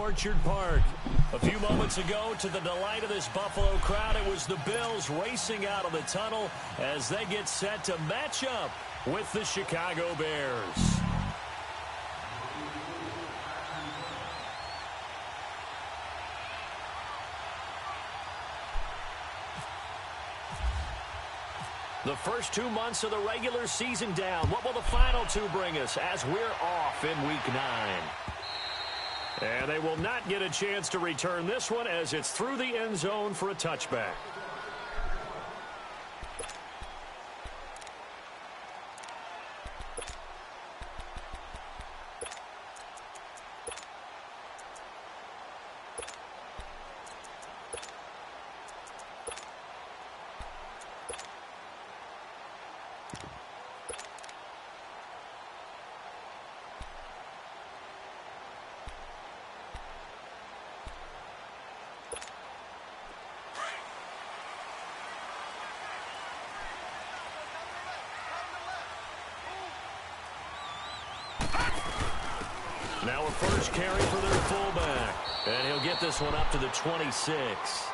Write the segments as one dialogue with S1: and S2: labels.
S1: Orchard Park. A few moments ago, to the delight of this Buffalo crowd, it was the Bills racing out of the tunnel as they get set to match up with the Chicago Bears. The first 2 months of the regular season down. What will the final two bring us as we're off in Week 9? And they will not get a chance to return this one as it's through the end zone for a touchback. Now a first carry for their fullback. And he'll get this one up to the 26.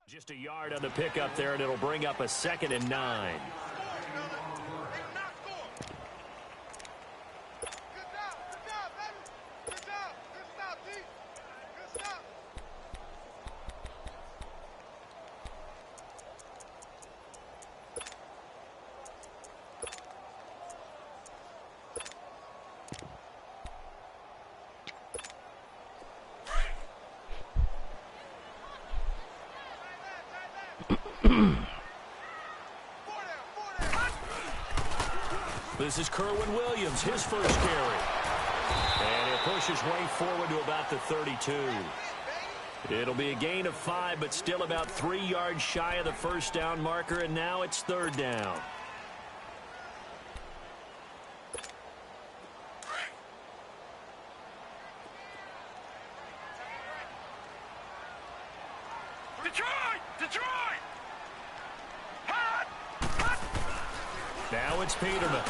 S1: Just a yard on the pickup there, and it'll bring up a 2nd and 9. This is Kerwin Williams, his first carry. And he'll push his way forward to about the 32. It'll be a gain of 5, but still about 3 yards shy of the first down marker, and now it's 3rd down.
S2: Detroit!
S1: Now it's Peterman.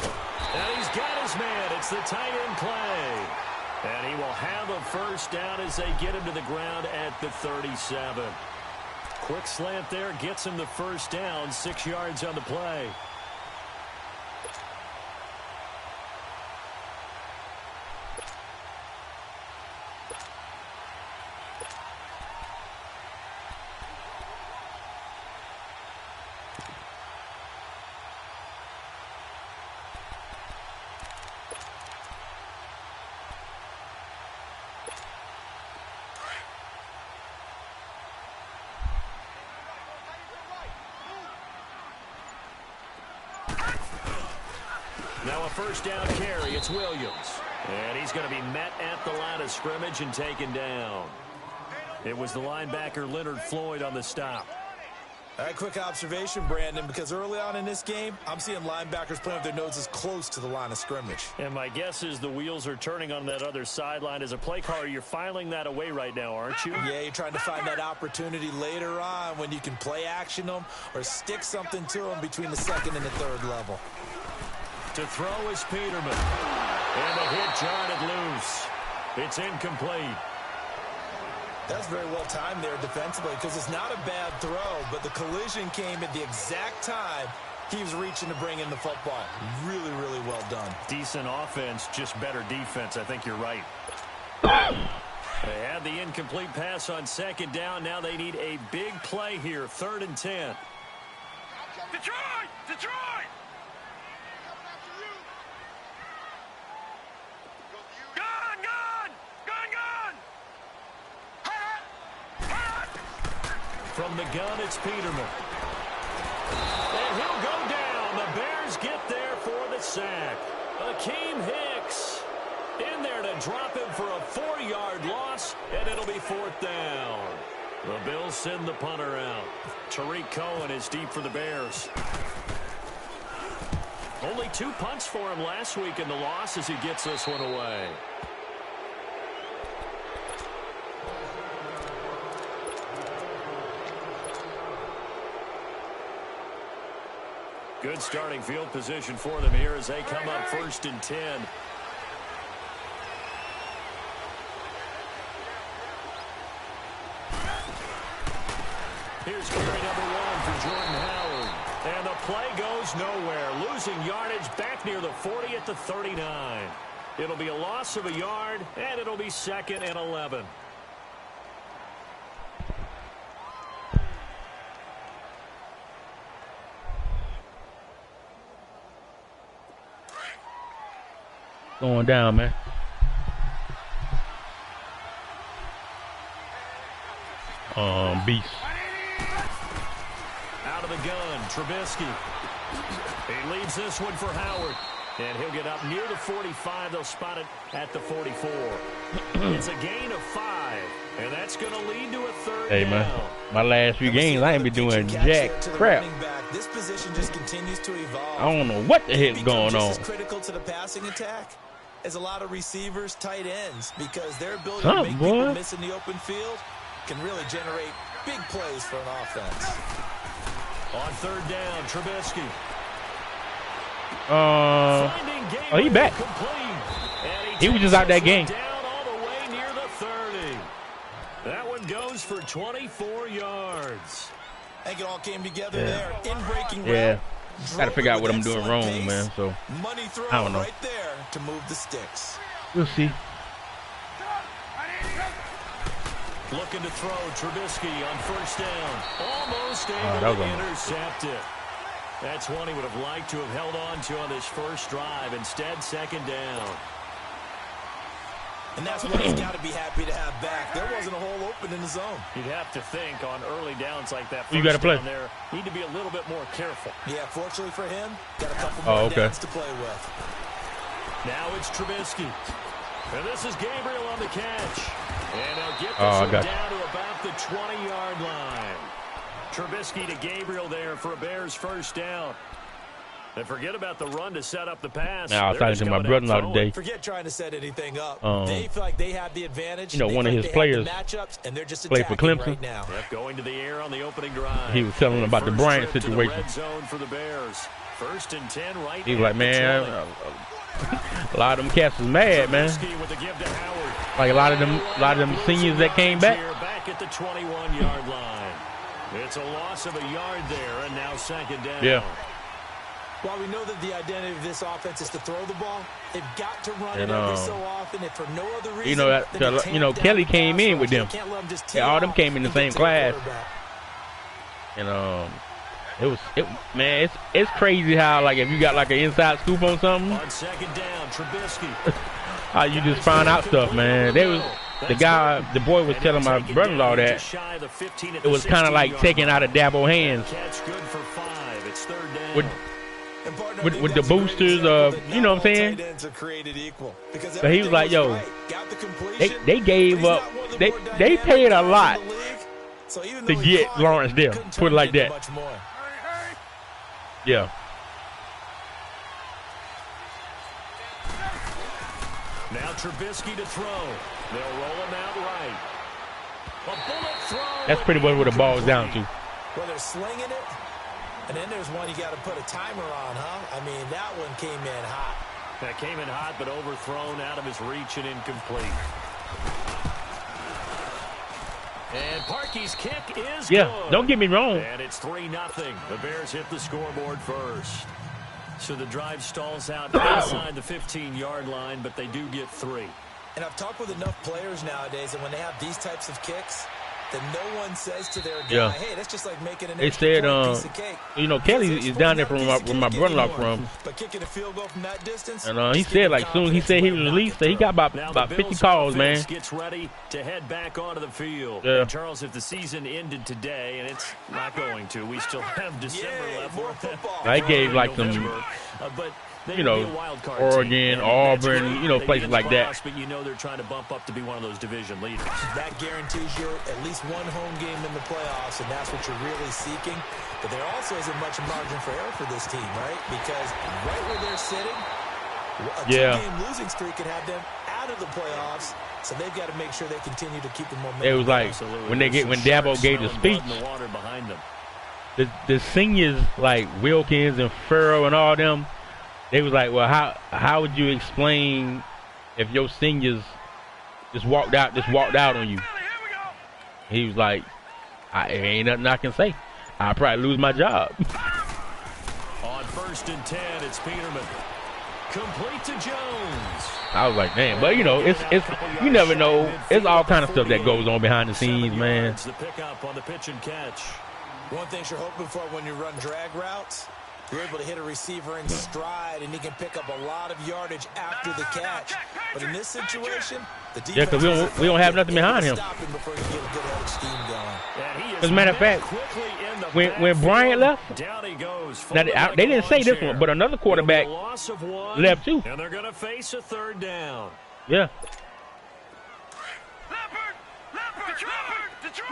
S1: And he's got his man. It's the tight end play. And he will have a first down as they get him to the ground at the 37. Quick slant there gets him the first down. 6 yards on the play. Now a first down carry. It's Williams. And he's going to be met at the line of scrimmage and taken down. It was the linebacker Leonard Floyd on the stop.
S3: All right, quick observation, Brandon, because early on in this game, I'm seeing linebackers playing with their noses close to the line of scrimmage.
S1: And my guess is the wheels are turning on that other sideline. As a play caller, you're filing that away right now, aren't you?
S3: Yeah, you're trying to find that opportunity later on when you can play action them or stick something to them between the 2nd and the 3rd level.
S1: To throw is Peterman. And the hit jarred it loose. It's incomplete.
S3: That's very well timed there defensively because it's not a bad throw, but the collision came at the exact time he was reaching to bring in the football. Really, really well done.
S1: Decent offense, just better defense. I think you're right. They had the incomplete pass on second down. Now they need a big play here, 3rd and 10.
S2: Detroit! Detroit! Gun! Gun! Gun! Gun!
S1: From the gun, it's Peterman. And he'll go down. The Bears get there for the sack. Akeem Hicks in there to drop him for a 4-yard loss, and it'll be 4th down. The Bills send the punter out. Tariq Cohen is deep for the Bears. Only 2 punts for him last week in the loss as he gets this one away. Good starting field position for them here as they come up 1st and 10. Here's carry number 1 for Jordan Howard. And the play goes nowhere. Losing yardage back near the 40 at the 39. It'll be a loss of a yard, and it'll be 2nd and 11.
S4: Going down, man. Beast.
S1: Out of the gun, Trubisky. He leads this one for Howard. And he'll get up near the 45. They'll spot it at the 44. It's a gain of 5. And that's going to lead to a 3rd
S4: Hey,
S1: down.
S4: man. My last few games, I ain't been doing jack crap.
S3: This position just continues to evolve.
S4: I don't know what the heck's going on.
S3: As critical to the passing attack as a lot of receivers, tight ends, because their ability to make people miss in the open field can really generate big plays for an offense.
S1: On 3rd down, Trubisky.
S4: Oh, he back. He was just out that game.
S1: Down all the way near the 30. That one goes for 24 yards.
S3: I think it all came together there. In breaking
S4: yeah.
S3: route,
S4: Got to figure out what I'm doing
S3: excellent
S4: wrong,
S3: pace.
S4: man. So
S3: Money throw
S4: I don't know.
S3: right there to move the sticks.
S4: We'll see.
S1: Looking to throw, Trubisky on 1st down. Almost able to intercept it. That's one he would have liked to have held on to on this first drive. Instead, 2nd down.
S3: And that's what he's got to be happy to have back. There wasn't a hole open in the zone.
S1: You'd have to think on early downs like that.
S4: You got to play.
S1: There, need to be a little bit more careful.
S3: Yeah, fortunately for him, got a couple more downs to play with.
S1: Now it's Trubisky. And this is Gabriel on the catch. And he'll get this one down to about the 20-yard line. Trubisky to Gabriel there for a Bears 1st down. And forget about the run to set up the pass.
S4: Now, I was talking to my brother-in-law today.
S3: Forget trying to set anything up. They feel like they have the advantage.
S4: You know, one of his players
S3: and they're just
S4: played for Clemson.
S3: Right now.
S1: Yep, going to the air on the opening drive.
S4: He was telling them about the Bryant situation.
S1: Red zone for the Bears. 1st and 10 right.
S4: He was like, man, a lot of them cats was mad, man. Like a lot of them seniors that came back.
S1: Back at the 21-yard line. It's a loss of a yard there, and now 2nd down.
S4: Yeah.
S3: While we know that the identity of this offense is to throw the ball, they've got to run it every so often, if for no other reason.
S4: Kelly came in with them. All them came in the same class. And it's crazy how, like, if you got like an inside scoop on something,
S1: on 2nd down, Trubisky.
S4: How you just find out stuff, man. The boy was telling my brother-in-law that it was kind of like taking out of Dabo hands.
S1: Catch good for 5. It's 3rd down.
S4: With the boosters, you know what I'm saying? So he was like, yo, they gave up, they paid a lot to get Lawrence there, put it like that. Yeah.
S1: Now Trubisky to throw. They'll roll him out right. A bullet throw.
S4: That's pretty much what the ball's down to.
S3: Well, they're slinging it. And then there's one you got to put a timer on, huh? I mean, that one came in hot.
S1: That came in hot, but overthrown out of his reach and incomplete. And Parkey's kick is
S4: Yeah,
S1: good.
S4: don't get me wrong.
S1: And it's 3-0. The Bears hit the scoreboard first. So the drive stalls out inside the 15-yard line, but they do get 3.
S3: And I've talked with enough players nowadays, and when they have these types of kicks, that no one says to their guy, hey, that's just like making an extra piece of cake.
S4: You know, Kelly is down there from where my brother-in-law from.
S3: But kicking a field goal from that distance,
S4: and he said, like, soon as he said he was released, that he got about 50 calls, man.
S1: Gets ready to head back onto the field.
S4: Yeah.
S1: And Charles, if the season ended today, and it's not going to, we still have December left.
S3: More football.
S4: I gave, like, some,
S1: but
S4: you know, Oregon, Auburn, you know, places like that.
S1: But you know they're trying to bump up to be one of those division leaders.
S3: That guarantees you at least one home game in the playoffs, and that's what you're really seeking. But there also isn't much margin for error for this team, right? Because right where they're sitting, a two-game losing streak could have them out of the playoffs. So they've got to make sure they continue to keep the momentum.
S4: It was like when Dabo gave the speech, the seniors like Wilkins and Farrell and all them. They was like, well, how would you explain if your seniors just walked out on you? He was like, ain't nothing I can say. I'll probably lose my job.
S1: On 1st and 10, it's Peterman. Complete to Jones.
S4: I was like, man, but you know, it's you never know. It's all kind of stuff that goes on behind the scenes, man.
S1: The pickup on the pitch and catch.
S3: One thing you're hoping for when you run drag routes, you're able to hit a receiver in stride, and he can pick up a lot of yardage after the catch. But in this situation, the defense
S4: because we don't have nothing behind him. As a matter of fact, when Bryant left, now they didn't say this one, but another quarterback left too.
S1: And they're going to face a 3rd down.
S4: Yeah.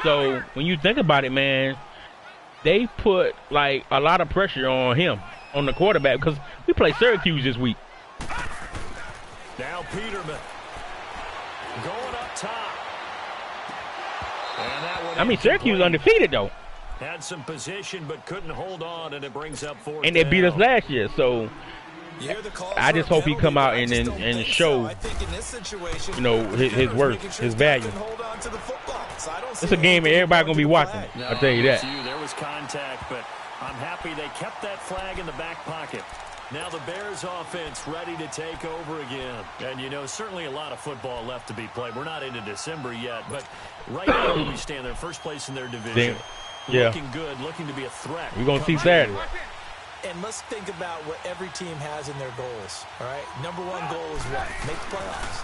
S4: So when you think about it, man, they put like a lot of pressure on him, on the quarterback, because we play Syracuse this week.
S1: Now Peterman going up top. And that one
S4: Syracuse undefeated though.
S1: Had some position but couldn't hold on, and it brings up 4th
S4: and they beat us
S1: down.
S4: last year, so I just hope he come out and show, you know, his worth, his value. It's a game that everybody gonna be watching. I'll tell you that.
S1: There was contact, but I'm happy they kept that flag in the back pocket. Now the Bears offense ready to take over again. And, you know, certainly a lot of football left to be played. We're not into December yet, but right now we stand there, first place in their division. Looking good, looking to be a threat.
S4: We're going to see Saturday.
S3: And let's think about what every team has in their goals, all right? Number 1 goal is what? Make the playoffs.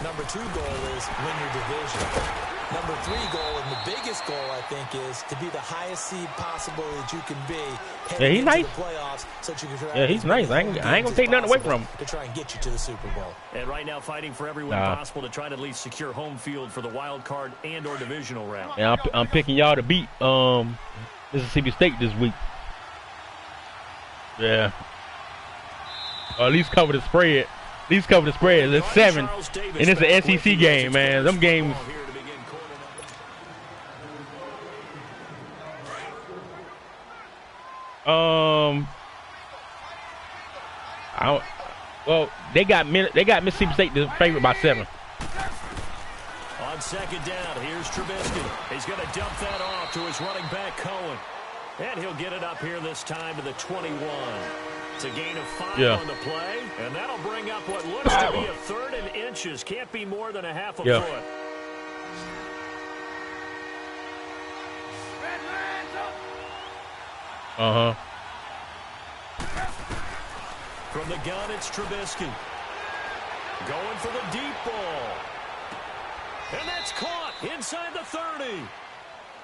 S3: Number 2 goal is win your division. Number 3 goal, and the biggest goal, I think, is to be the highest seed possible that you can be.
S4: Yeah, he's nice.
S3: The playoffs, so that you can
S4: yeah, he's nice. I ain't going to take nothing away from him.
S3: To try and get you to the Super Bowl.
S1: And right now fighting for every win possible to try to at least secure home field for the wild card and or divisional round.
S4: And I'm picking y'all to beat Mississippi State this week. Yeah. Or at least cover the spread. At least cover the spread. It's 7. And it's an SEC game, man. Them games. Well, they got Mississippi State the favorite by 7.
S1: On 2nd down, here's Trubisky. He's going to dump that off to his running back, Cohen. And he'll get it up here this time to the 21. It's a gain of 5 on the play, and that'll bring up what looks to be a 3rd and inches. Can't be more than a half a foot. From the gun, it's Trubisky. Going for the deep ball. And that's caught inside the 30.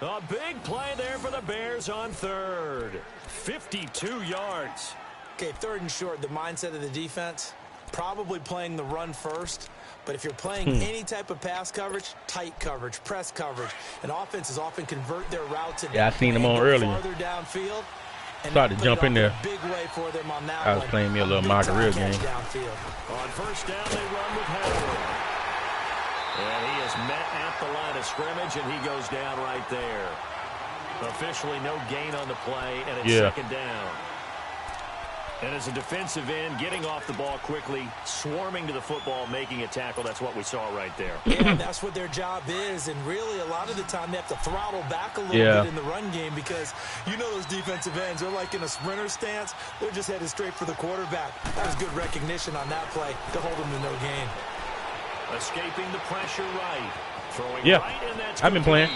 S1: A big play there for the Bears on 3rd. 52 yards.
S3: Okay, 3rd and short, the mindset of the defense, probably playing the run first. But if you're playing any type of pass coverage, tight coverage, press coverage, and offenses often convert their routes.
S4: I seen them on earlier.
S3: Downfield,
S4: started to jump in there.
S3: Big way for them on that
S4: I was playing me a little Margaret game.
S3: Downfield.
S1: On 1st down, they run with Howard. And he is met at the line of scrimmage, and he goes down right there. Officially no gain on the play, and it's 2nd down. And as a defensive end, getting off the ball quickly, swarming to the football, making a tackle, that's what we saw right there.
S3: Yeah, that's what their job is. And really, a lot of the time, they have to throttle back a little bit in the run game because you know those defensive ends, they're like in a sprinter stance. They're just headed straight for the quarterback. That was good recognition on that play to hold them to no gain.
S1: Escaping the pressure right. Throwing right, and that's
S4: I've been playing.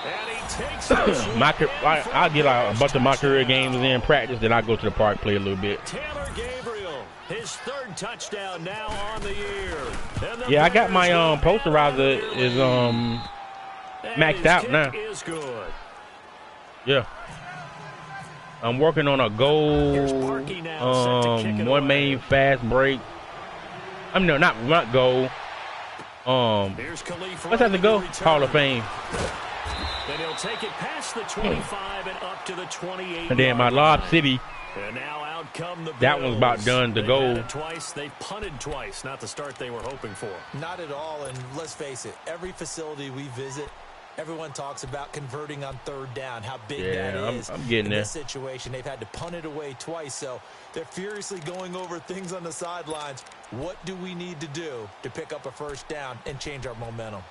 S1: And he takes
S4: I'll get a bunch of my career games in practice, then I go to the park, play a little bit.
S1: Taylor Gabriel, his third touchdown now on the year.
S4: Yeah, I got my posterizer is maxed out now.
S1: Is good.
S4: Yeah. I'm working on a goal, one main fast break. I mean, no, not goal. What's that to go? Hall of Fame.
S1: Then he'll take it past the 25 and up to the 28.
S4: And then my Lob City.
S1: And now out come the
S4: that one's about done to go.
S1: Twice, they punted twice. Not the start they were hoping for.
S3: Not at all. And let's face it, every facility we visit, everyone talks about converting on third down, how big that is.
S4: I'm getting there.
S3: In this situation, they've had to punt it away twice, so they're furiously going over things on the sidelines. What do we need to do to pick up a first down and change our momentum?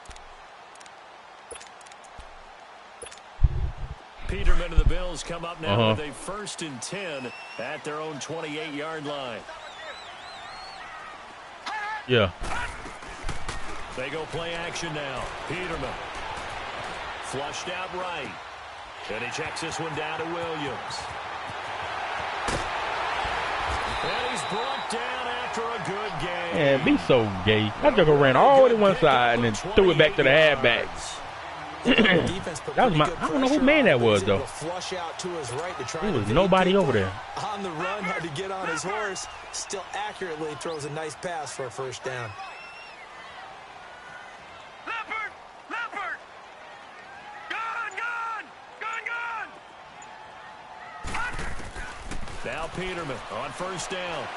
S1: Peterman and the Bills come up now with a 1st and 10 at their own 28-yard line.
S4: Yeah.
S1: They go play action now. Peterman. Flushed out right. And he checks this one down to Williams. And he's brought down after a good game.
S4: Man, be so gay. That joker ran all the way to one side and then threw it back to the halfback. That was my, I don't know who man that was, though. There was nobody over there.
S3: On the run, had to get on his horse. Still accurately throws a nice pass for a first down.
S2: Leopard! Gone!
S1: Now Peterman on first down.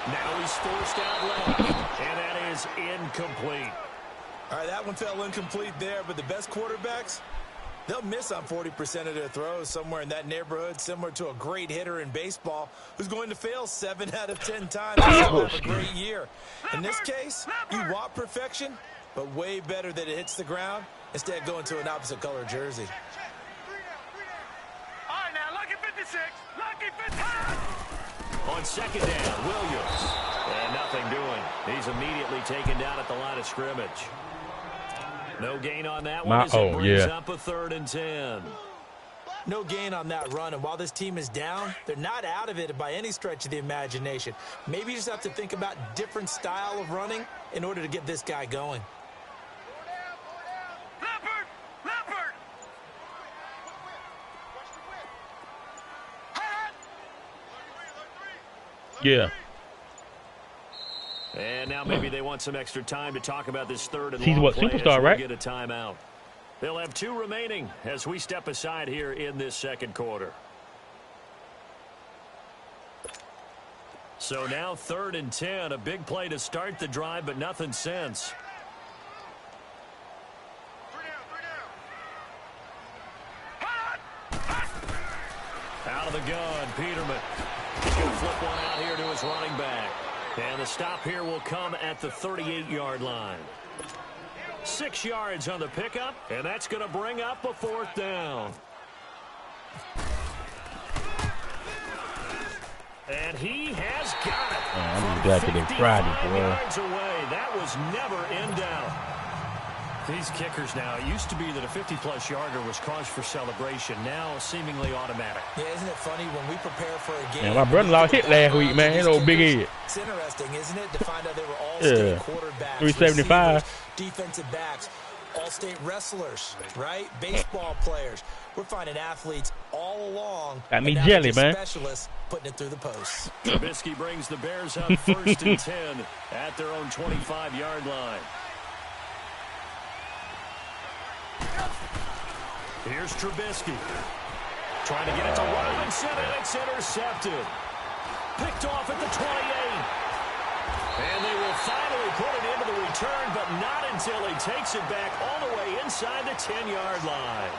S1: Now he's forced out left. And that is incomplete.
S3: All right, that one fell incomplete there, but the best quarterbacks, they'll miss on 40% of their throws somewhere in that neighborhood, similar to a great hitter in baseball who's going to fail 7 out of 10 times and still have a great year. In this case, you want perfection, but way better that it hits the ground instead of going to an opposite color jersey.
S2: All right, now, lucky 56. Lucky 56.
S1: On second down, Williams. And nothing doing. He's immediately taken down at the line of scrimmage. No gain on that one as it brings up a 3rd and 10.
S3: No gain on that run, and while this team is down, they're not out of it by any stretch of the imagination. Maybe you just have to think about different style of running in order to get this guy going.
S2: Leopard!
S4: Yeah.
S1: And now maybe they want some extra time to talk about this 3rd and
S4: He's
S1: long
S4: what,
S1: play
S4: superstar,
S1: as
S4: right?
S1: Get a timeout. They'll have 2 remaining as we step aside here in this second quarter. So now 3rd and 10, a big play to start the drive, but nothing since. Out of the gun, Peterman. He's going to flip one out here to his running back. And the stop here will come at the 38-yard line. 6 yards on the pickup, and that's going to bring up a 4th down. And he has got it.
S4: I'm glad to be Friday, boy.
S1: Yards away. That was never in doubt. These kickers now, it used to be that a 50-plus yarder was cause for celebration. Now seemingly automatic.
S3: Yeah, isn't it funny when we prepare for a game?
S4: Man, my brother-in-law hit last week, man. His old big head.
S3: It's interesting, isn't it, to find out they were all-state quarterbacks,
S4: 375,
S3: defensive backs, all-state wrestlers, right? Baseball players. We're finding athletes all along.
S4: Got me jelly, man.
S3: Specialists putting it through the post.
S1: Trubisky brings the Bears up 1st and 10 at their own 25-yard line. Here's Trubisky. Trying to get it to Robinson, and it's intercepted. Picked off at the 28. And they will finally put it into the return, but not until he takes it back all the way inside the 10-yard line.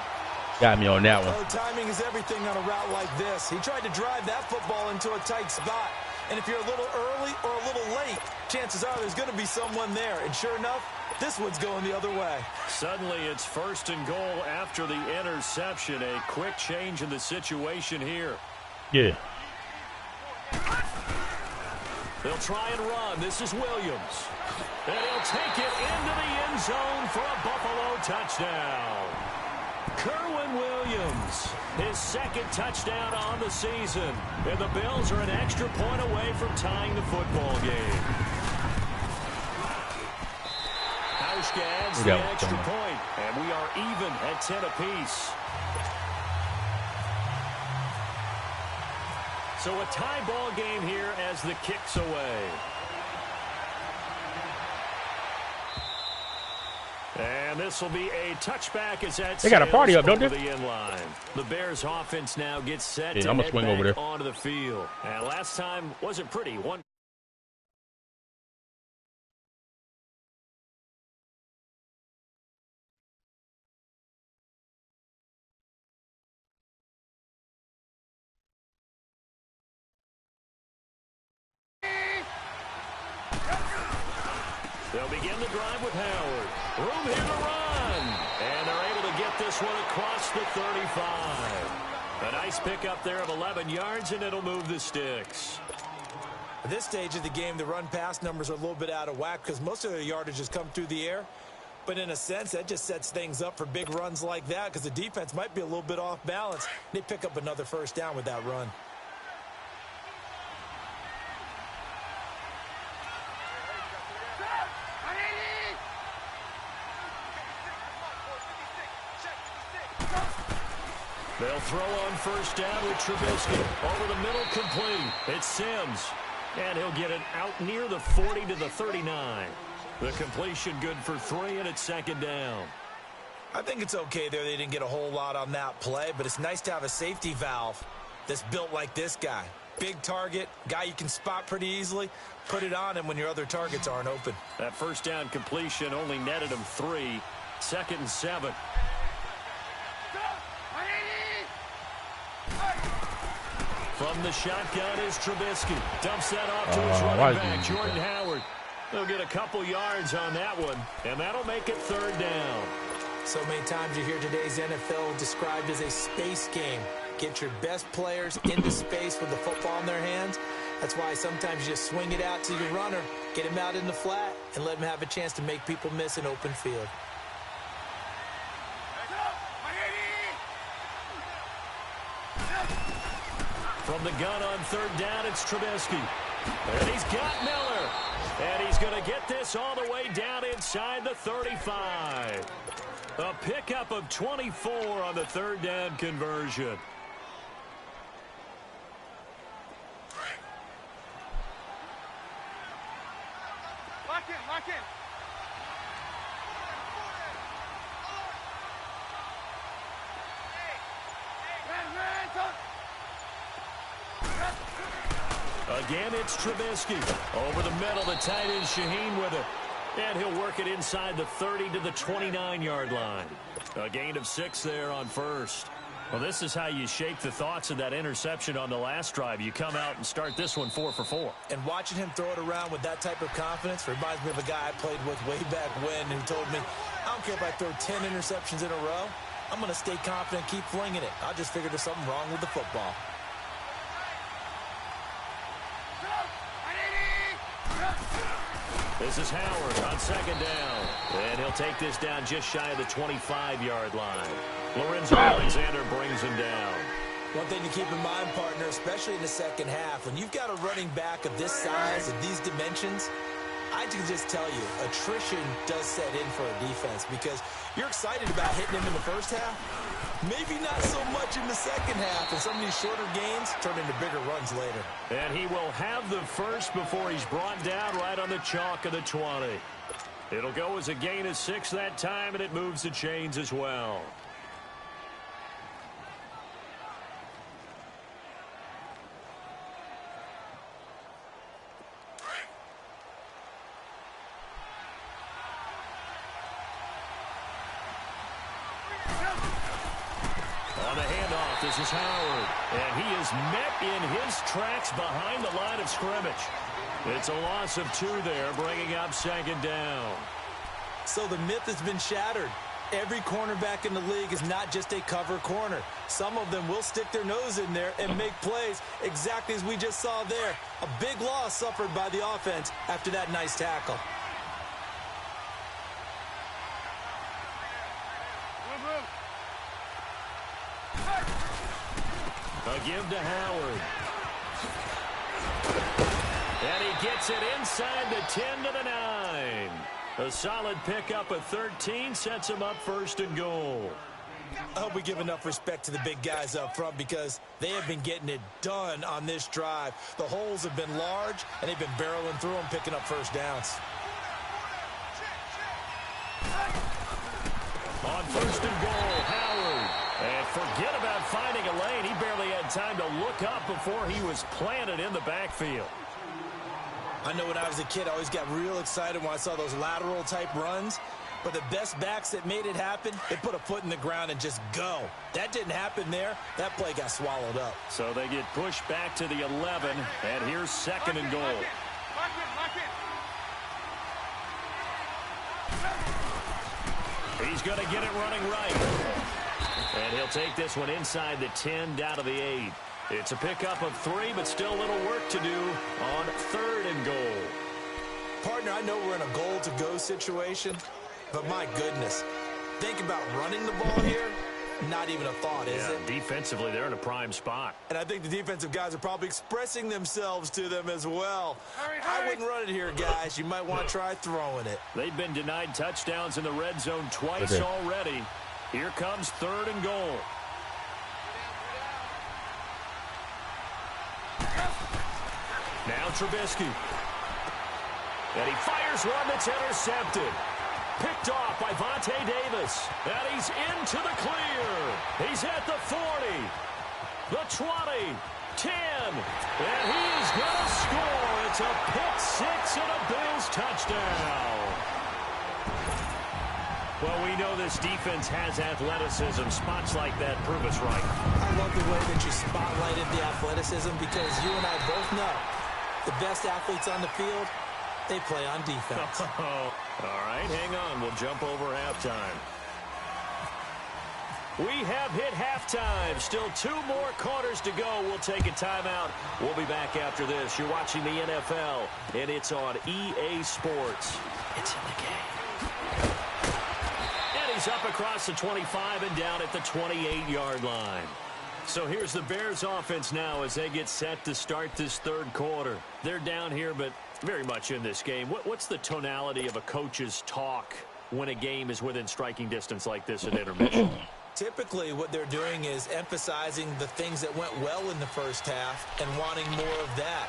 S4: Got me on that one.
S3: Oh, timing is everything on a route like this. He tried to drive that football into a tight spot. And if you're a little early or a little late, chances are there's going to be someone there. And sure enough, this one's going the other way.
S1: Suddenly it's 1st and goal after the interception. A quick change in the situation here.
S4: Yeah.
S1: They'll try and run. This is Williams. And he'll take it into the end zone for a Buffalo touchdown. Kerwin Williams, his 2nd touchdown on the season. And the Bills are an extra point away from tying the football game. Hauschka adds the extra point, and we are even at 10 apiece. So a tie ball game here as the kick's away. And this will be a touchback as that
S4: they got a party up, don't they?
S1: The inline. The Bears offense now gets set to
S4: I'm gonna
S1: head
S4: swing
S1: back
S4: over there
S1: onto the field. And last time wasn't pretty. They'll begin the drive with Howard. Room here to run. And they're able to get this one across the 35. A nice pickup there of 11 yards, and it'll move the sticks.
S3: At this stage of the game, the run-pass numbers are a little bit out of whack because most of their yardage has come through the air. But in a sense, that just sets things up for big runs like that because the defense might be a little bit off balance. They pick up another 1st down with that run.
S1: They'll throw on 1st down with Trubisky. Over the middle, complete. It's Sims. And he'll get it out near the 40 to the 39. The completion good for 3, and it's 2nd down.
S3: I think it's okay there. They didn't get a whole lot on that play, but it's nice to have a safety valve that's built like this guy. Big target, guy you can spot pretty easily. Put it on him when your other targets aren't open.
S1: That 1st down completion only netted him 3. 2nd and 7. From the shotgun is Trubisky. Dumps that off to his running back, Jordan Howard. They'll get a couple yards on that one, and that'll make it 3rd down.
S3: So many times you hear today's NFL described as a space game. Get your best players into space with the football in their hands. That's why sometimes you just swing it out to your runner, get him out in the flat, and let him have a chance to make people miss an open field.
S1: From the gun on 3rd down, it's Trubisky. And he's got Miller. And he's going to get this all the way down inside the 35. A pickup of 24 on the 3rd down conversion.
S2: Lock in, lock in.
S1: Again, it's Trubisky. Over the middle, the tight end Shaheen with it. And he'll work it inside the 30 to the 29-yard line. A gain of 6 there on 1st. Well, this is how you shake the thoughts of that interception on the last drive. You come out and start this one 4 for 4.
S3: And watching him throw it around with that type of confidence reminds me of a guy I played with way back when who told me, I don't care if I throw 10 interceptions in a row. I'm going to stay confident and keep flinging it. I just figured there's something wrong with the football.
S1: This is Howard on 2nd down. And he'll take this down just shy of the 25-yard line. Lorenzo Alexander brings him down.
S3: One thing to keep in mind, partner, especially in the second half, when you've got a running back of this size and these dimensions, I can just tell you, attrition does set in for a defense because you're excited about hitting him in the first half. Maybe not so much in the second half, and some of these shorter gains turn into bigger runs later.
S1: And he will have the first before he's brought down right on the chalk of the 20. It'll go as a gain of 6 that time, and it moves the chains as well. This is Howard, and he is met in his tracks behind the line of scrimmage. It's a loss of 2 there, bringing up 2nd down.
S3: So the myth has been shattered. Every cornerback in the league is not just a cover corner. Some of them will stick their nose in there and make plays exactly as we just saw there. A big loss suffered by the offense after that nice tackle.
S1: A give to Howard. And he gets it inside the 10 to the 9. A solid pickup of 13 sets him up 1st and goal.
S3: I hope we give enough respect to the big guys up front because they have been getting it done on this drive. The holes have been large, and they've been barreling through them, picking up 1st downs.
S1: On 1st and goal, Howard. And forget about finding a lane. He barely had time to look up before he was planted in the backfield.
S3: I know when I was a kid, I always got real excited when I saw those lateral-type runs. But the best backs that made it happen, they put a foot in the ground and just go. That didn't happen there. That play got swallowed up.
S1: So they get pushed back to the 11, and here's 2nd and goal. He's going to get it running right. And he'll take this one inside the 10, down to the 8. It's a pickup of 3, but still a little work to do on 3rd and goal.
S3: Partner, I know we're in a goal-to-go situation, but my goodness, think about running the ball here. Not even a thought, is it?
S1: Defensively, they're in a prime spot.
S3: And I think the defensive guys are probably expressing themselves to them as well. I wouldn't run it here, guys. You might want to try throwing it.
S1: They've been denied touchdowns in the red zone twice already. Here comes 3rd and goal. Now Trubisky. And he fires one that's intercepted. Picked off by Vontae Davis. And he's into the clear. He's at the 40. The 20. 10. And he is going to score. It's a pick 6 and a Bills touchdown. Well, we know this defense has athleticism. Spots like that prove us right.
S3: I love the way that you spotlighted the athleticism because you and I both know the best athletes on the field, they play on defense.
S1: All right, hang on. We'll jump over halftime. We have hit halftime. Still 2 more quarters to go. We'll take a timeout. We'll be back after this. You're watching the NFL, and it's on EA Sports. It's in the game. And he's up across the 25 and down at the 28-yard line. So here's the Bears offense now as they get set to start this 3rd quarter. They're down here, but very much in this game. What's the tonality of a coach's talk when a game is within striking distance like this at intermission?
S3: Typically, what they're doing is emphasizing the things that went well in the first half and wanting more of that.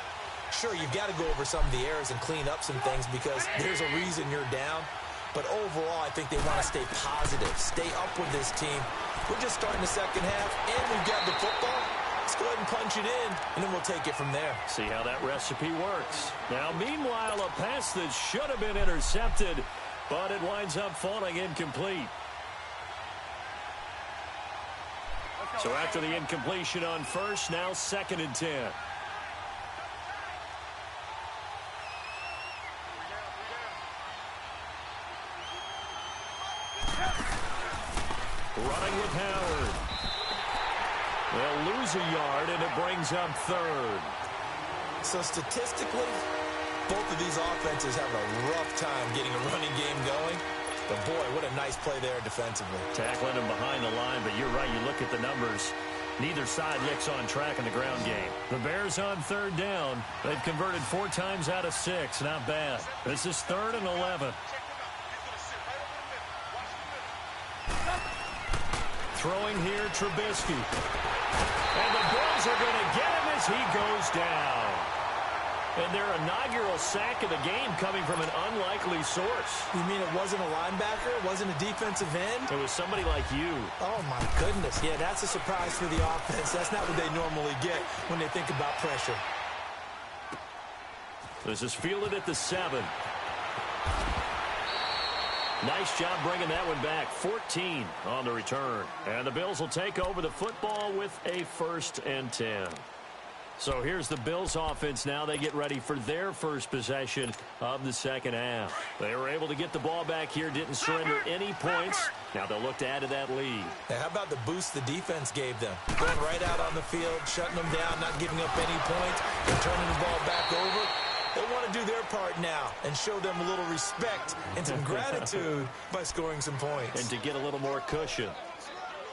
S3: Sure, you've got to go over some of the errors and clean up some things because there's a reason you're down. But overall, I think they want to stay positive, stay up with this team. We're just starting the second half, and we've got the football. Let's go ahead and punch it in, and then we'll take it from there.
S1: See how that recipe works. Now, meanwhile, a pass that should have been intercepted, but it winds up falling incomplete. So after the incompletion on first, now 2nd and 10. Running with Howard. They'll lose a yard, and it brings up 3rd.
S3: So statistically, both of these offenses have a rough time getting a running game going. But, boy, what a nice play there defensively.
S1: Tackling him behind the line, but you're right. You look at the numbers. Neither side licks on track in the ground game. The Bears on 3rd down. They've converted 4 times out of 6. Not bad. This is 3rd and 11. Throwing here, Trubisky. And the Bills are going to get him as he goes down. And their inaugural sack of the game coming from an unlikely source.
S3: You mean it wasn't a linebacker? It wasn't a defensive end?
S1: It was somebody like you.
S3: Oh, my goodness. Yeah, that's a surprise for the offense. That's not what they normally get when they think about pressure. This
S1: is fielded at the 7. Nice job bringing that one back. 14 on the return. And the Bills will take over the football with a 1st and 10. So here's the Bills offense now. They get ready for their first possession of the second half. They were able to get the ball back here, didn't surrender any points. Now they'll look to add to that lead.
S3: Now, how about the boost the defense gave them? Going right out on the field, shutting them down, not giving up any points, and turning the ball back over. They want to do their part now and show them a little respect and some gratitude by scoring some points.
S1: And to get a little more cushion.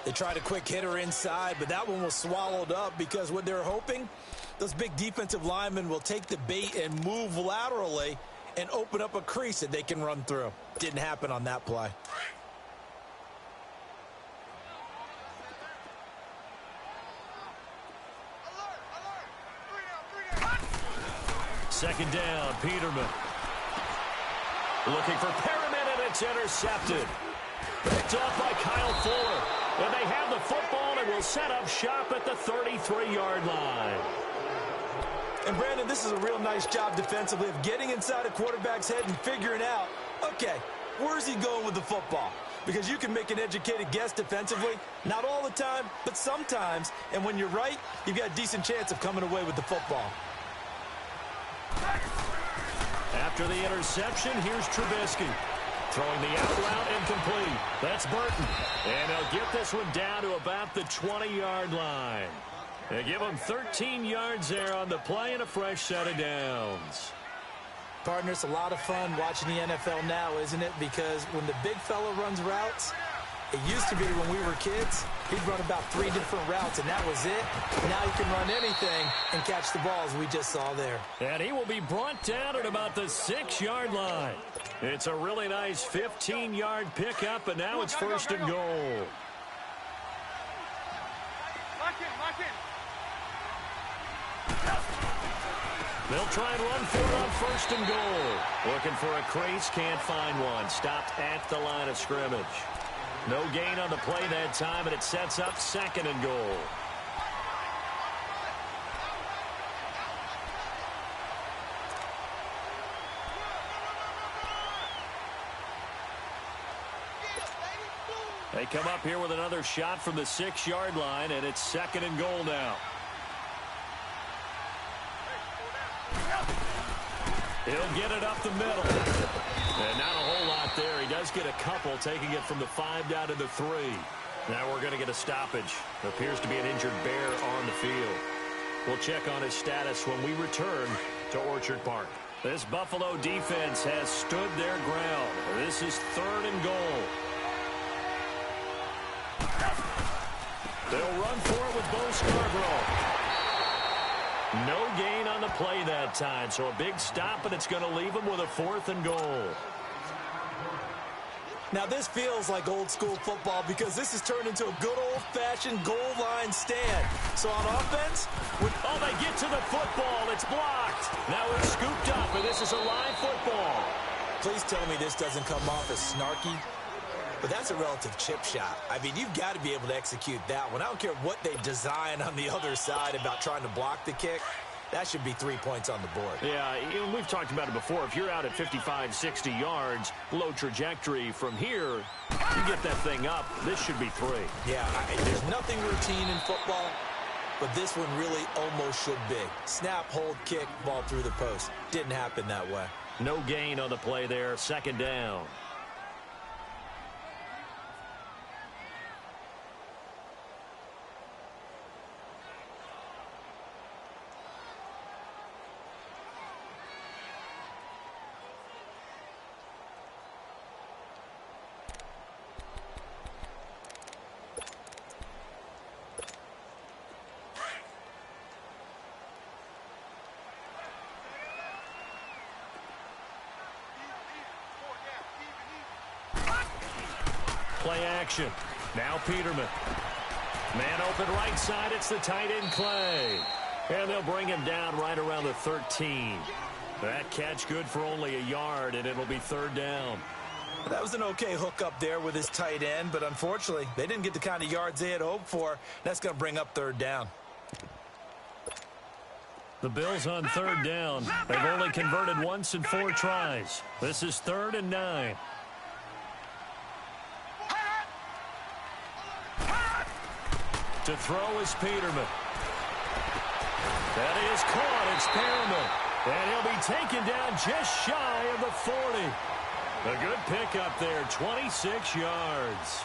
S3: They tried a quick hitter inside, but that one was swallowed up because what they're hoping, those big defensive linemen will take the bait and move laterally and open up a crease that they can run through. Didn't happen on that play.
S1: Second down, Peterman. Looking for Perriman, and it's intercepted. Picked off by Kyle Fuller. And they have the football and will set up shop at the 33-yard line.
S3: And, Brandon, this is a real nice job defensively of getting inside a quarterback's head and figuring out, okay, where's he going with the football? Because you can make an educated guess defensively, not all the time, but sometimes. And when you're right, you've got a decent chance of coming away with the football.
S1: After the interception, here's Trubisky. Throwing the out route incomplete. That's Burton. And they'll get this one down to about the 20-yard line. They give him 13 yards there on the play and a fresh set of downs.
S3: Partner, it's a lot of fun watching the NFL now, isn't it? Because when the big fella runs routes, it used to be when we were kids, he'd run about 3 different routes, and that was it. Now he can run anything and catch the ball, as we just saw there.
S1: And he will be brought down at about the 6-yard line. It's a really nice 15-yard pickup, and now it's 1st and goal. They'll try and run for it on 1st and goal. Looking for a crease, can't find one. Stopped at the line of scrimmage. No gain on the play that time, and it sets up 2nd and goal. They come up here with another shot from the 6-yard line, and it's 2nd and goal now. He'll get it up the middle. And not a whole lot there. He does get a couple, taking it from the 5 down to the 3. Now we're going to get a stoppage. There appears to be an injured Bear on the field. We'll check on his status when we return to Orchard Park. This Buffalo defense has stood their ground. This is 3rd and goal. They'll run for it with Bo Scarborough. No gain on the play that time, so a big stop, and it's going to leave them with a 4th and goal.
S3: Now, this feels like old-school football because this has turned into a good old-fashioned goal line stand. So on offense,
S1: oh, they get to the football. It's blocked. Now it's scooped up, and this is a live football.
S3: Please tell me this doesn't come off as snarky. But that's a relative chip shot. I mean, you've got to be able to execute that one. I don't care what they design on the other side about trying to block the kick. That should be 3 points on the board.
S1: Yeah, we've talked about it before. If you're out at 55, 60 yards, low trajectory from here, you get that thing up, this should be 3.
S3: Yeah, there's nothing routine in football, but this one really almost should be. Snap, hold, kick, ball through the post. Didn't happen that way.
S1: No gain on the play there, 2nd down. Play action. Now Peterman. Man open right side. It's the tight end Clay. And they'll bring him down right around the 13. That catch good for only a yard, and it'll be 3rd down.
S3: That was an okay hook up there with his tight end, but unfortunately, they didn't get the kind of yards they had hoped for. That's going to bring up 3rd down.
S1: The Bills on 3rd down. They've only converted once in 4 tries. This is 3rd and 9. To throw is Peterman. That is caught. It's Pearman. And he'll be taken down just shy of the 40. A good pickup there, 26 yards.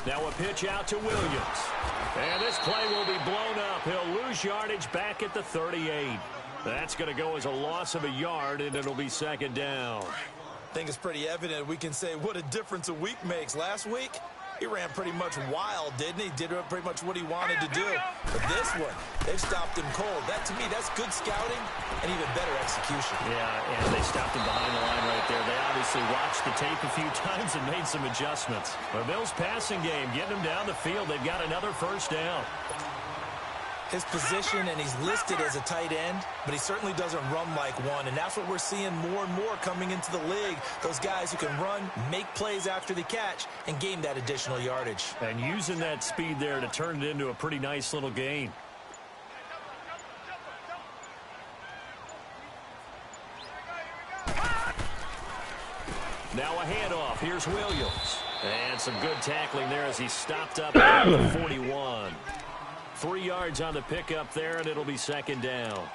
S1: Now a pitch out to Williams. And this play will be blown up. He'll lose yardage back at the 38. That's going to go as a loss of a yard, and it'll be second down.
S3: I think it's pretty evident. We can say what a difference a week makes. Last week, he ran pretty much wild, didn't he? Did pretty much what he wanted to do. But this one, they've stopped him cold. That, to me, that's good scouting and even better execution.
S1: Yeah, and they stopped him behind the line right there. They obviously watched the tape a few times and made some adjustments. The Bills' passing game, getting them down the field. They've got another first down.
S3: His position, and he's listed as a tight end, but he certainly doesn't run like one, and that's what we're seeing more and more coming into the league. Those guys who can run, make plays after the catch, and gain that additional yardage.
S1: And using that speed there to turn it into a pretty nice little gain. Now a handoff. Here's Williams. And some good tackling there as he stopped up at the 41. 3 yards on the pickup there, and it'll be second down.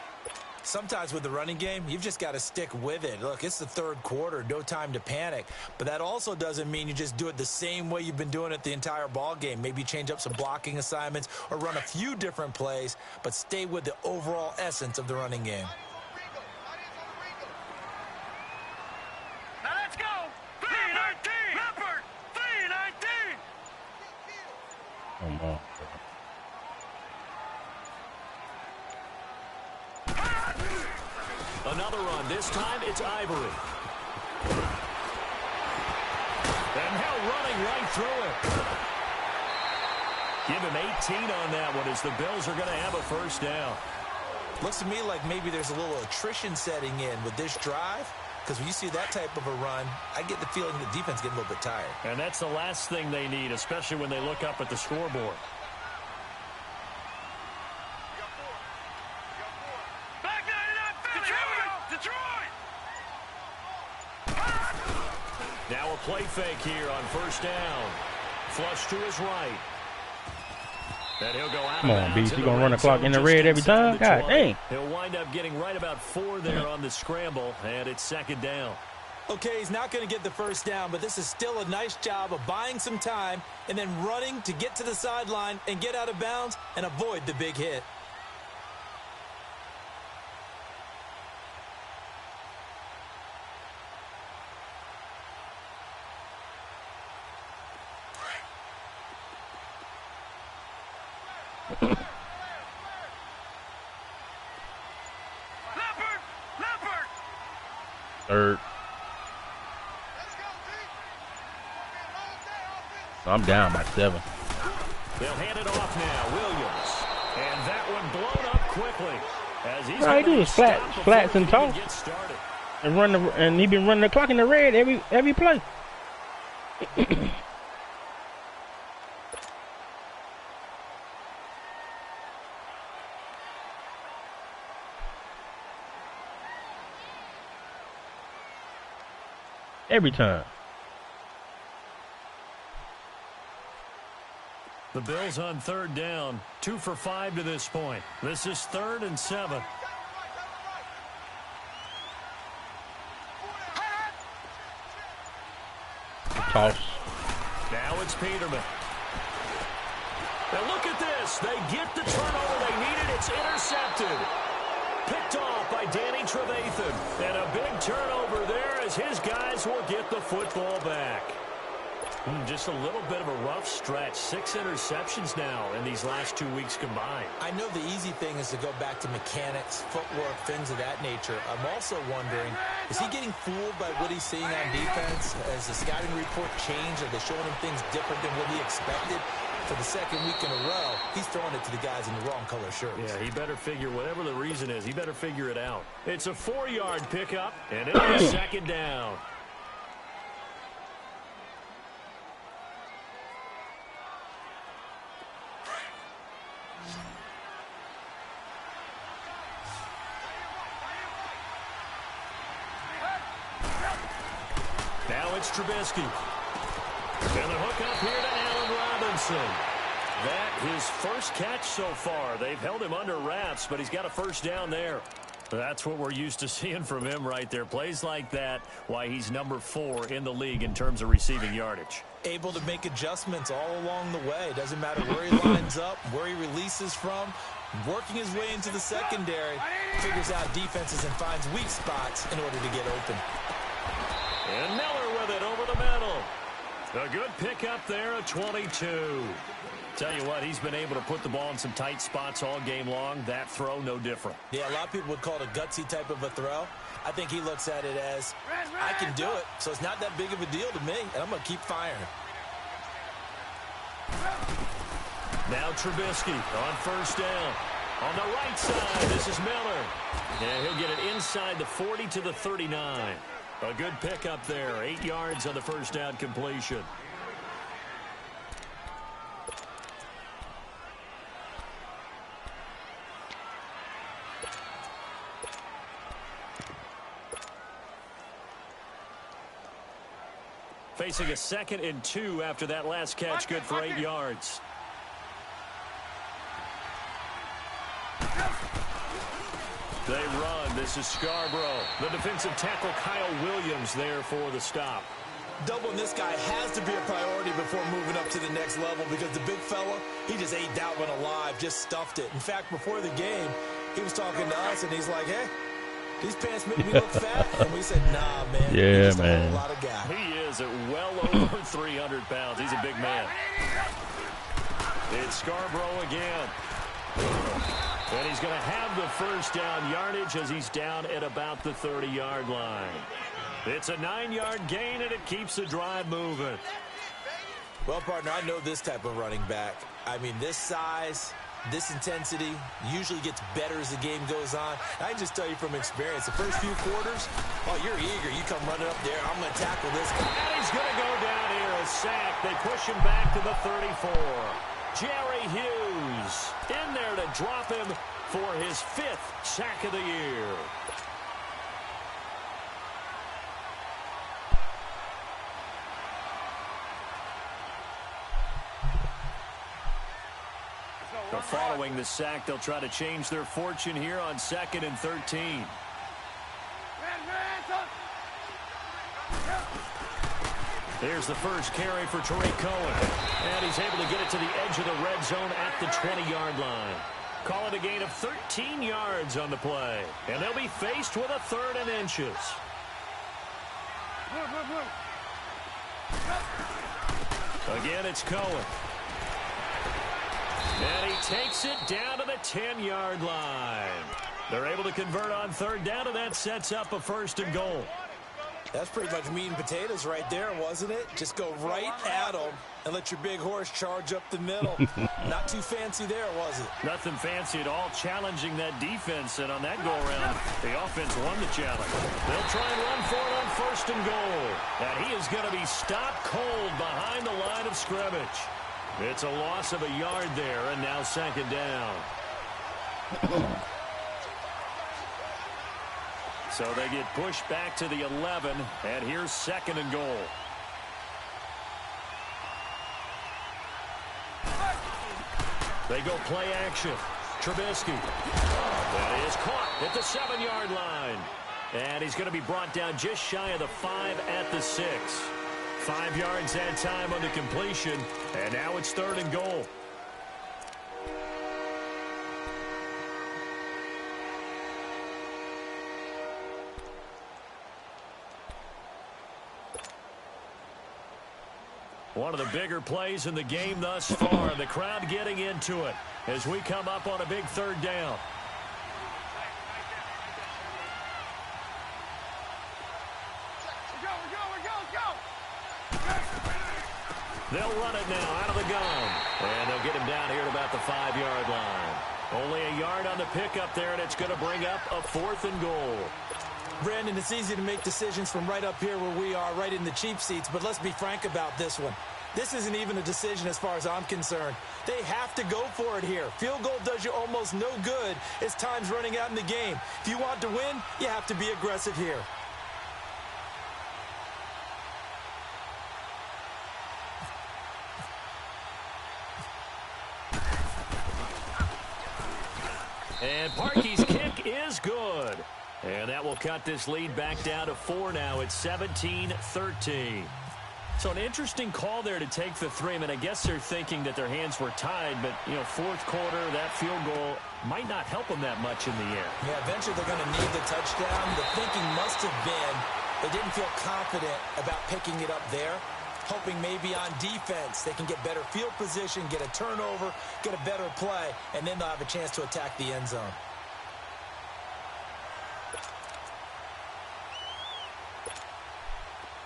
S3: Sometimes with the running game, you've just got to stick with it. Look, it's the third quarter, no time to panic. But that also doesn't mean you just do it the same way you've been doing it the entire ball game. Maybe change up some blocking assignments or run a few different plays, but stay with the overall essence of the running game.
S2: Now let's go. 319. Leopard. 319.
S4: Come on.
S1: Another run. This time it's Ivory. And now running right through it. Give him 18 on that one as the Bills are going to have a first down.
S3: Looks to me like maybe there's a little attrition setting in with this drive, because when you see that type of a run, I get the feeling the defense getting a little bit tired.
S1: And that's the last thing they need, especially when they look up at the scoreboard. Now a play fake here on first down. Flush to his right. And he'll go out.
S4: Come on, Beast. You gonna run the clock in the red every time? God dang.
S1: He'll wind up getting right about 4 there on the scramble, and it's second down.
S3: Okay, he's not going to get the first down, but this is still a nice job of buying some time and then running to get to the sideline and get out of bounds and avoid the big hit.
S4: Third. I'm down by 7.
S1: They'll hand it off now. Williams. And that one blown up quickly. As he's
S4: All he do is flats and toss. And he been running the clock in the red every play. Every time.
S1: The Bills on third down. 2 for 5 to this point. This is 3rd and 7.
S4: Toss.
S1: Now it's Peterman. Now look at this. They get the turnover they needed. It's intercepted. Picked off by Danny Trevathan. And a big turnover there as his guys will get the football back. Just a little bit of a rough stretch. 6 interceptions now in these last 2 weeks combined.
S3: I know the easy thing is to go back to mechanics, footwork, things of that nature. I'm also wondering, is he getting fooled by what he's seeing on defense? Has the scouting report changed? Are they showing him things different than what he expected? for the second week in a row, he's throwing it to the guys in the wrong color shirts.
S1: Yeah, he better figure, whatever the reason is, he better figure it out. It's a 4-yard pickup, and it's second down. Now it's Trubisky. And the hook up here to Allen Robinson. That his first catch so far. They've held him under wraps, but he's got a first down there. That's what we're used to seeing from him right there. Plays like that, why he's number 4 in the league in terms of receiving yardage.
S3: Able to make adjustments all along the way. Doesn't matter where he lines up, where he releases from. Working his way into the secondary. Figures out defenses and finds weak spots in order to get open.
S1: And Miller with it over the middle. A good pickup there at 22. Tell you what, he's been able to put the ball in some tight spots all game long. That throw, no different.
S3: Yeah, a lot of people would call it a gutsy type of a throw. I think he looks at it as, I can do it, so it's not that big of a deal to me, and I'm going to keep firing.
S1: Now Trubisky on first down. On the right side, this is Miller. And he'll get it inside the 40 to the 39. A good pickup there. 8 yards on the first down completion. Facing a 2nd and 2 after that last catch. Good for 8 yards. They run. This is Scarborough. The defensive tackle Kyle Williams there for the stop.
S3: Doubling this guy has to be a priority before moving up to the next level because the big fella, he just ate that one alive, just stuffed it. In fact, before the game, he was talking to us, and he's like, hey, these pants make me look fat. And we said, nah, man.
S4: Yeah, man.
S3: A lot of guy.
S1: He is at well over 300 pounds. He's a big man. It's Scarborough again. And he's going to have the first down yardage as he's down at about the 30-yard line. It's a 9-yard gain, and it keeps the drive moving.
S3: Well, partner, I know this type of running back. I mean, this size, this intensity usually gets better as the game goes on. I can just tell you from experience, the first few quarters, oh, you're eager. You come running up there. I'm going to tackle this guy.
S1: And he's going to go down here, a sack. They push him back to the 34. Jerry Hughes in there to drop him for his 5th sack of the year. But following the sack, they'll try to change their fortune here on 2nd and 13. Here's the first carry for Tariq Cohen. And he's able to get it to the edge of the red zone at the 20-yard line. Call it a gain of 13 yards on the play. And they'll be faced with a 3rd and inches. Again, it's Cohen. And he takes it down to the 10-yard line. They're able to convert on 3rd down, and that sets up a 1st and goal.
S3: That's pretty much meat and potatoes right there, wasn't it? Just go right at them and let your big horse charge up the middle. Not too fancy there, was it?
S1: Nothing fancy at all, challenging that defense. And on that go-around, the offense won the challenge. They'll try and run for it on 1st and goal. And he is going to be stopped cold behind the line of scrimmage. It's a loss of a yard there, and now 2nd down. So they get pushed back to the 11, and here's 2nd and goal. They go play action. Trubisky. That is caught at the 7-yard line. And he's going to be brought down just shy of the 5 at the 6. 5 yards that time on the completion, and now it's 3rd and goal. One of the bigger plays in the game thus far. The crowd getting into it as we come up on a big 3rd down. They'll run it now out of the gun. And they'll get him down here at about the 5-yard line. Only a yard on the pickup there, and it's going to bring up a 4th and goal.
S3: Brandon, it's easy to make decisions from right up here where we are, right in the cheap seats, but let's be frank about this one. This isn't even a decision as far as I'm concerned. They have to go for it here. Field goal does you almost no good as time's running out in the game. If you want to win, you have to be aggressive here.
S1: And Parkey's kick is good. And that will cut this lead back down to 4 now. It's 17-13. So an interesting call there to take the 3. I mean, I guess they're thinking that their hands were tied, but, you know, 4th quarter, that field goal might not help them that much in the end.
S3: Yeah, eventually they're going to need the touchdown. The thinking must have been they didn't feel confident about picking it up there, hoping maybe on defense they can get better field position, get a turnover, get a better play, and then they'll have a chance to attack the end zone.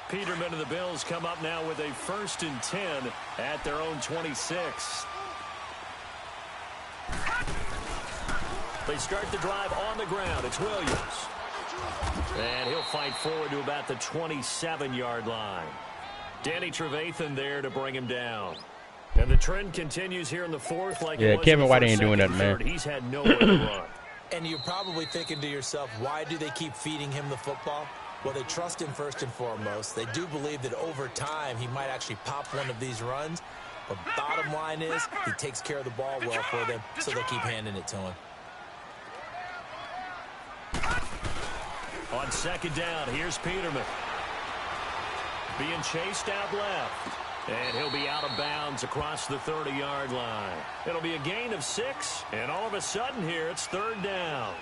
S1: Peterman and the Bills come up now with a 1st and 10 at their own 26. They start the drive on the ground. It's Williams. And he'll fight forward to about the 27-yard line. Danny Trevathan there to bring him down. And the trend continues here in the 4th. Like
S4: yeah, Kevin White ain't doing nothing, man.
S1: He's had nowhere to run.
S3: And you're probably thinking to yourself, why do they keep feeding him the football? Well, they trust him first and foremost. They do believe that over time he might actually pop one of these runs. But bottom line is he takes care of the ball well for them, so they keep handing it to him.
S1: On 2nd down, here's Peterman. Being chased out left. And he'll be out of bounds across the 30-yard line. It'll be a gain of 6, and all of a sudden here it's 3rd down.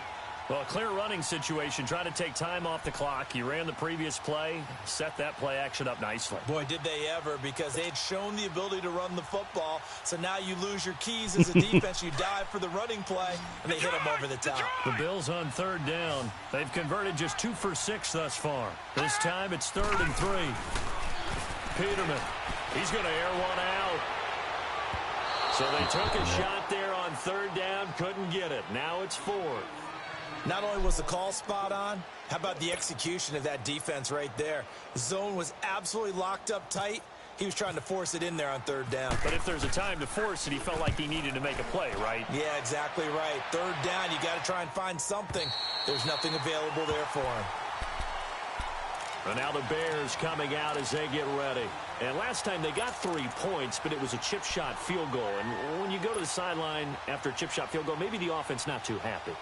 S1: Well, a clear running situation, trying to take time off the clock. You ran the previous play, set that play action up nicely.
S3: Boy, did they ever, because they had shown the ability to run the football. So now you lose your keys as a defense. You dive for the running play, and they hit them over the top.
S1: The Bills on 3rd down. They've converted just 2 for 6 thus far. This time it's 3rd and 3. Peterman, he's going to air one out. So they took a shot there on 3rd down, couldn't get it. Now it's 4th.
S3: Not only was the call spot on, how about the execution of that defense right there? The zone was absolutely locked up tight. He was trying to force it in there on 3rd down.
S1: But if there's a time to force it, he felt like he needed to make a play, right?
S3: Yeah, exactly right. 3rd down, you got to try and find something. There's nothing available there for him.
S1: And now the Bears coming out as they get ready. And last time they got 3 points, but it was a chip shot field goal. And when you go to the sideline after a chip shot field goal, maybe the offense not too happy.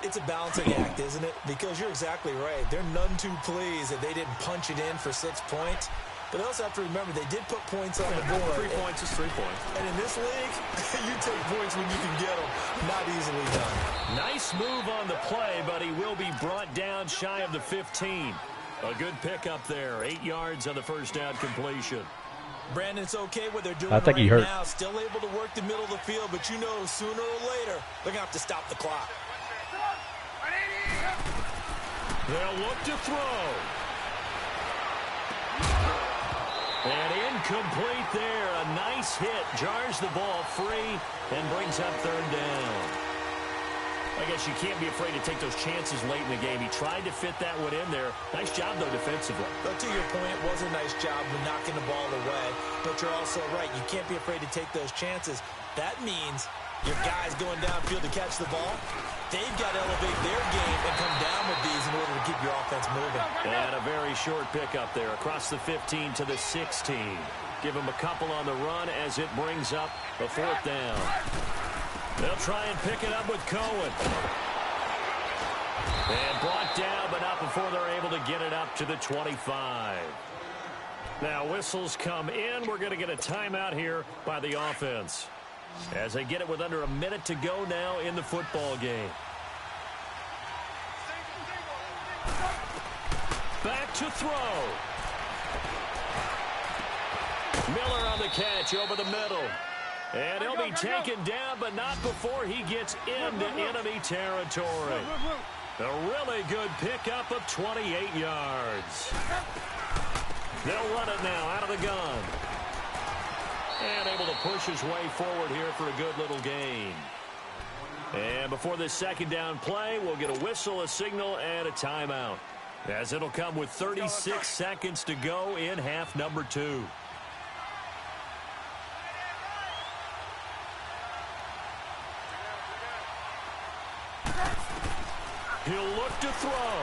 S3: It's a balancing act, isn't it? Because you're exactly right. They're none too pleased that they didn't punch it in for 6 points. But they also have to remember they did put points on the board.
S1: 3 points is 3 points.
S3: And in this league, you take points when you can get them. Not easily done.
S1: Nice move on the play, but he will be brought down shy of the 15. A good pickup there. 8 yards on the 1st down completion.
S3: Brandon, it's okay what they're doing
S4: I think
S3: right
S4: he hurt.
S3: now. Still able to work the middle of the field, but you know sooner or later they're going to have to stop the clock.
S1: They'll look to throw. And incomplete there. A nice hit. Jars the ball free and brings up 3rd down. I guess you can't be afraid to take those chances late in the game. He tried to fit that one in there. Nice job, though, defensively.
S3: But to your point, it was a nice job of knocking the ball away. But you're also right. You can't be afraid to take those chances. That means your guys going downfield to catch the ball, they've got to elevate their game and come down with these in order to keep your offense moving.
S1: And a very short pickup there across the 15 to the 16. Give him a couple on the run as it brings up a 4th down. They'll try and pick it up with Cohen. And brought down, but not before they're able to get it up to the 25. Now whistles come in. We're going to get a timeout here by the offense as they get it with under a minute to go now in the football game. Back to throw. Miller on the catch over the middle. And he'll be taken down, but not before he gets into enemy territory. A really good pickup of 28 yards. They'll run it now out of the gun. And able to push his way forward here for a good little gain. And before this second down play, we'll get a whistle, a signal, and a timeout, as it'll come with 36 seconds to go in half number 2. He'll look to throw.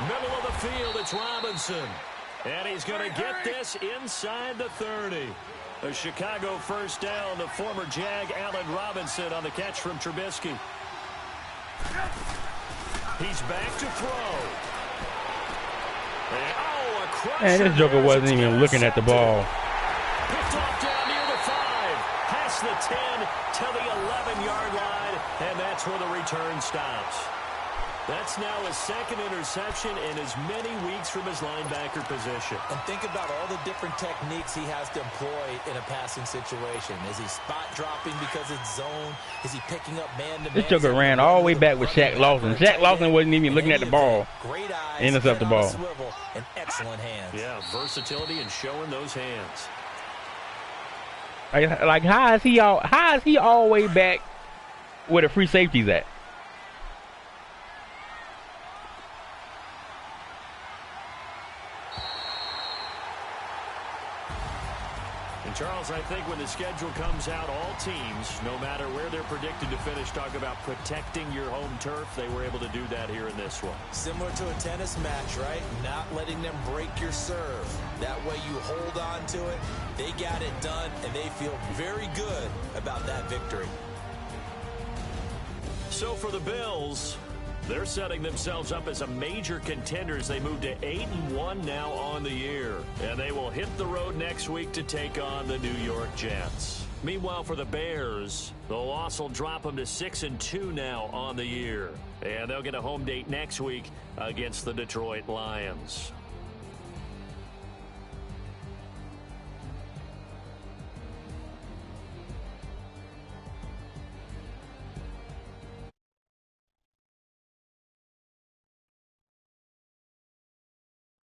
S1: Middle of the field, it's Robinson. And he's going to get this inside the 30. A Chicago first down to former Jag Allen Robinson on the catch from Trubisky. He's back to throw. And, oh, a crusher.
S4: Man, this joker wasn't even looking at the ball.
S1: Picked off down near the 5. Past the 10 to the 11-yard line. And that's where the return stops. That's now his second interception in as many weeks from his linebacker position.
S3: And think about all the different techniques he has to employ in a passing situation. Is he spot dropping because it's zone? Is he picking up man-to-man?
S4: This joker ran all the way back with Shaq Lawson. Shaq Lawson wasn't even looking at the ball.
S3: Great eyes,
S4: intercept the ball.
S3: Swivel, and excellent hands.
S1: Yeah, versatility and showing those hands.
S4: Like how is he all the way back where the free safety's at?
S1: Charles, I think when the schedule comes out, all teams, no matter where they're predicted to finish, talk about protecting your home turf. They were able to do that here in this one.
S3: Similar to a tennis match, right? Not letting them break your serve. That way you hold on to it. They got it done, and they feel very good about that victory.
S1: So for the Bills, they're setting themselves up as a major contender as they move to 8-1 now on the year. And they will hit the road next week to take on the New York Jets. Meanwhile, for the Bears, the loss will drop them to 6-2 now on the year. And they'll get a home date next week against the Detroit Lions.